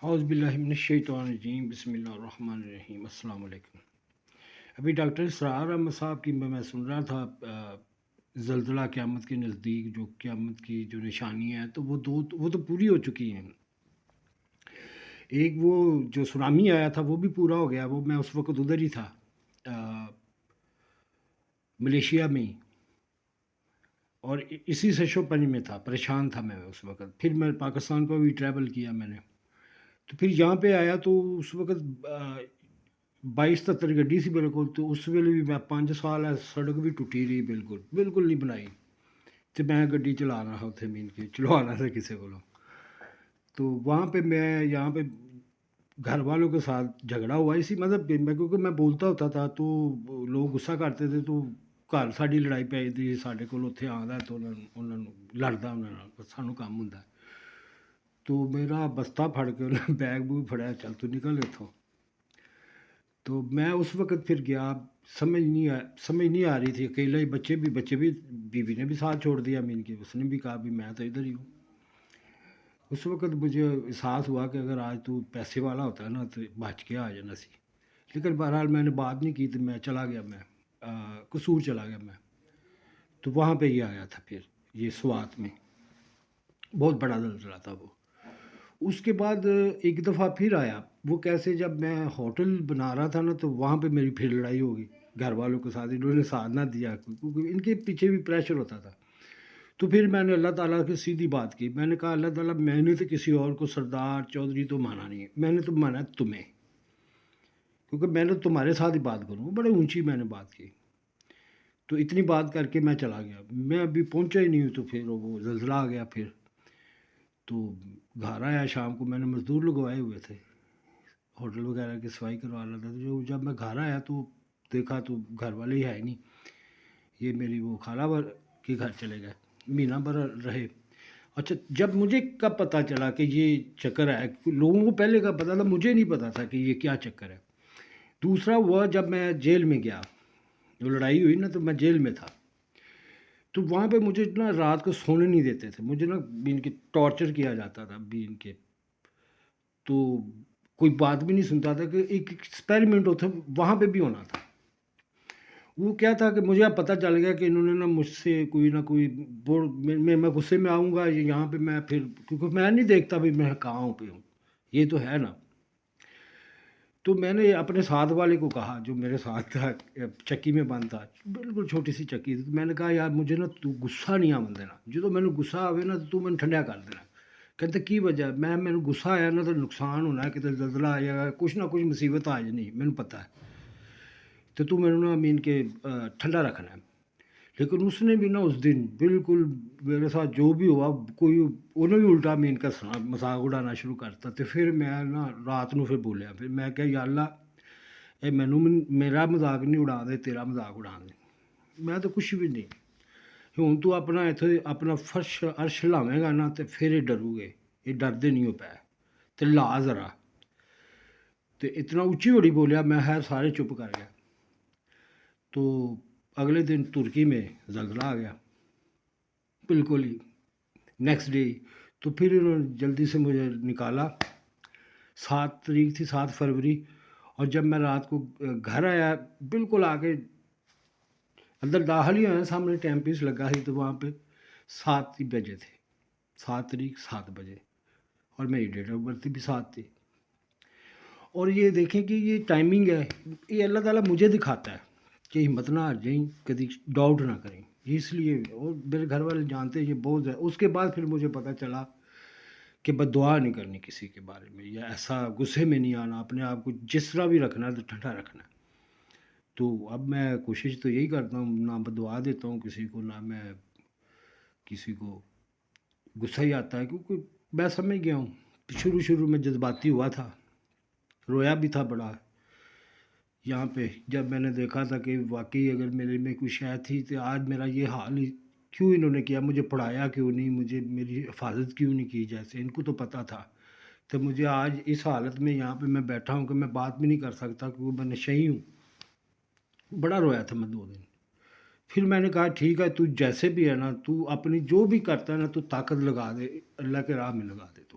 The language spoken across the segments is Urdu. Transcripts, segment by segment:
اعوذ باللہ من الشیطان الرجیم بسم اللہ الرحمن الرحیم السلام علیکم۔ ابھی ڈاکٹر اسرار احمد صاحب کی میں سن رہا تھا زلزلہ قیامت کے نزدیک جو قیامت کی جو نشانیاں ہیں تو وہ تو پوری ہو چکی ہیں۔ ایک وہ جو سونامی آیا تھا وہ بھی پورا ہو گیا، وہ میں اس وقت ادھر ہی تھا ملیشیا میں ہی، اور اسی سے شوپنج میں تھا، پریشان تھا میں اس وقت۔ پھر میں پاکستان کو بھی ٹریول کیا میں نے، تو پھر یہاں پہ آیا تو اس وقت 22-73 گڈی سی میرے کو، تو اس ویلے بھی میں 5 سال ہے سڑک بھی ٹوٹی رہی، بالکل نہیں بنائی، تو میں گڈی چلا رہا اتنے مین کے چلوانا تھا کسی کو، تو وہاں پہ میں یہاں پہ گھر والوں کے ساتھ جھگڑا ہوا اسی مطلب میں، کیونکہ میں بولتا ہوتا تھا تو لوگ غصہ کرتے تھے، تو گھر ساڈی لڑائی پی جاتی ساڈے کول اتنے آਉਂਦਾ تو ਉਹਨਾਂ ਨੂੰ ਲੜਦਾ ਉਹਨਾਂ ਨਾਲ ਸਾਨੂੰ ਕੰਮ ਹੁੰਦਾ। تو میرا بستہ پھڑ کے انہیں بیگ بوگ پھڑایا، چل تو نکل اتوں۔ تو میں اس وقت پھر گیا، سمجھ نہیں آ رہی تھی، اکیلا ہی، بچے بھی بیوی نے بھی ساتھ چھوڑ دیا مین کے، اس نے بھی کہا بھی میں تو ادھر ہی ہوں۔ اس وقت مجھے احساس ہوا کہ اگر آج تو پیسے والا ہوتا ہے نا تو بچ کے آ جانا سی، لیکن بہرحال میں نے بات نہیں کی، تو میں چلا گیا، میں قصور چلا گیا میں۔ تو وہاں پہ یہ آیا تھا پھر یہ سوات میں، بہت بڑا زلزلہ تھا وہ۔ اس کے بعد ایک دفعہ پھر آیا، وہ کیسے، جب میں ہوٹل بنا رہا تھا نا تو وہاں پہ میری پھر لڑائی ہو گئی گھر والوں کے ساتھ، انہوں نے ساتھ نہ دیا کیونکہ ان کے پیچھے بھی پریشر ہوتا تھا۔ تو پھر میں نے اللہ تعالیٰ کی سیدھی بات کی، میں نے کہا اللہ تعالیٰ میں نے تو کسی اور کو سردار چودھری تو مانا نہیں ہے، میں نے تو مانا ہے تمہیں، کیونکہ میں نے تمہارے ساتھ ہی بات کروں، بڑے اونچی میں نے بات کی۔ تو اتنی بات کر کے میں چلا گیا، میں ابھی پہنچا ہی نہیں ہوں تو پھر وہ زلزلہ آ گیا۔ پھر تو گھر آیا شام کو، میں نے مزدور لگوائے ہوئے تھے، ہوٹل وغیرہ کی صفائی کروا رہا تھا، تو جب میں گھر آیا تو دیکھا تو گھر والے ہی ہے نہیں، یہ میری وہ خالہ کے گھر چلے گئے، مہینہ بھر رہے۔ اچھا، جب مجھے کب پتہ چلا کہ یہ چکر ہے، لوگوں کو پہلے کا پتہ تھا، مجھے نہیں پتہ تھا کہ یہ کیا چکر ہے۔ دوسرا ہوا جب میں جیل میں گیا، جو لڑائی ہوئی نا تو میں جیل میں تھا، تو وہاں پہ مجھے نا رات کو سونے نہیں دیتے تھے، مجھے نا ان کے ٹارچر کیا جاتا تھا بھی ان کے، تو کوئی بات بھی نہیں سنتا تھا کہ ایک ایکسپیریمنٹ ہوتا وہاں پہ بھی ہونا تھا۔ وہ کیا تھا کہ مجھے اب پتہ چل گیا کہ انہوں نے نا مجھ سے کوئی نہ کوئی میں غصے میں آؤں گا یہاں پہ، میں پھر کیونکہ میں نہیں دیکھتا بھی میں کہاں پہ ہوں، یہ تو ہے نا۔ تو میں نے اپنے ساتھ والے کو کہا جو میرے ساتھ تھا، چکی میں بند تھا، بالکل چھوٹی سی چکی تھی، تو میں نے کہا یار مجھے نا تو غصہ نہیں آن دینا، جو میں نے غصہ آئے نا تو میں ٹھنڈا کر دینا۔ کہتے کی وجہ، میں غصہ آیا نا تو نقصان ہونا ہے، کہ زلزلہ آ جائے گا، کچھ نہ کچھ مصیبت آ جانی، مجھے پتہ ہے، تو میں نے امین کے ٹھنڈا رکھنا ہے۔ لیکن اس نے بھی نا اس دن بالکل میرے ساتھ جو بھی ہوا، کوئی انہیں بھی الٹا مین کا مذاق اڑانا شروع کرتا، تو پھر میں نا رات کو پھر بولیا، پھر میں کہ یا اللہ اے مینوں میرا مذاق نہیں اڑا دے، تیرا مذاق اڑا دے، میں تو کچھ بھی نہیں ہوں، تو اپنا اتنے اپنا فرش عرش لاویں گا نا تو پھر یہ ڈرو گے، یہ ڈردے نہیں ہو پائے، تو لا ذرا، تو اتنا اچھی ہوڑی بولیا، میں خیر سارے چپ کر گیا۔ تو اگلے دن ترکی میں زلزلہ آ گیا، بالکل ہی نیکسٹ ڈے، تو پھر انہوں نے جلدی سے مجھے نکالا، 7 تاریخ تھی، 7 فروری، اور جب میں رات کو گھر آیا، بالکل آگے اندر داخل ہی ہویا، سامنے ٹائم پیس لگا ہی، تو وہاں پہ 7 ہی بجے تھے، 7 تاریخ 7 بجے، اور میری ڈیٹ آف برتھ بھی 7 تھی۔ اور یہ دیکھیں کہ یہ ٹائمنگ ہے، یہ اللہ تعالیٰ مجھے دکھاتا ہے کہ ہمت نہ ہار جائیں، کبھی ڈاؤٹ نہ کریں، اس لیے، اور میرے گھر والے جانتے ہیں یہ بہت ہے۔ اس کے بعد پھر مجھے پتہ چلا کہ بد دعا نہیں کرنی کسی کے بارے میں، یا ایسا غصے میں نہیں آنا، اپنے آپ کو جس طرح بھی رکھنا ہے تو ٹھنڈا رکھنا ہے۔ تو اب میں کوشش تو یہی کرتا ہوں، نہ بد دعا دیتا ہوں کسی کو، نہ میں کسی کو غصہ ہی آتا ہے، کیونکہ میں سمجھ گیا ہوں، شروع میں جذباتی ہوا تھا، رویا بھی تھا بڑا یہاں پہ، جب میں نے دیکھا تھا کہ واقعی اگر میرے میں کوئی شے تھی تو آج میرا یہ حال ہی کیوں انہوں نے کیا، مجھے پڑھایا کیوں نہیں، مجھے میری حفاظت کیوں نہیں کی، جیسے ان کو تو پتہ تھا، تو مجھے آج اس حالت میں یہاں پہ میں بیٹھا ہوں کہ میں بات بھی نہیں کر سکتا کیونکہ میں نشئی ہوں۔ بڑا رویا تھا میں 2 دن۔ پھر میں نے کہا ٹھیک ہے، تو جیسے بھی ہے نا، تو اپنی جو بھی کرتا ہے نا تو طاقت لگا دے، اللہ کے راہ میں لگا دے، تو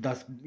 10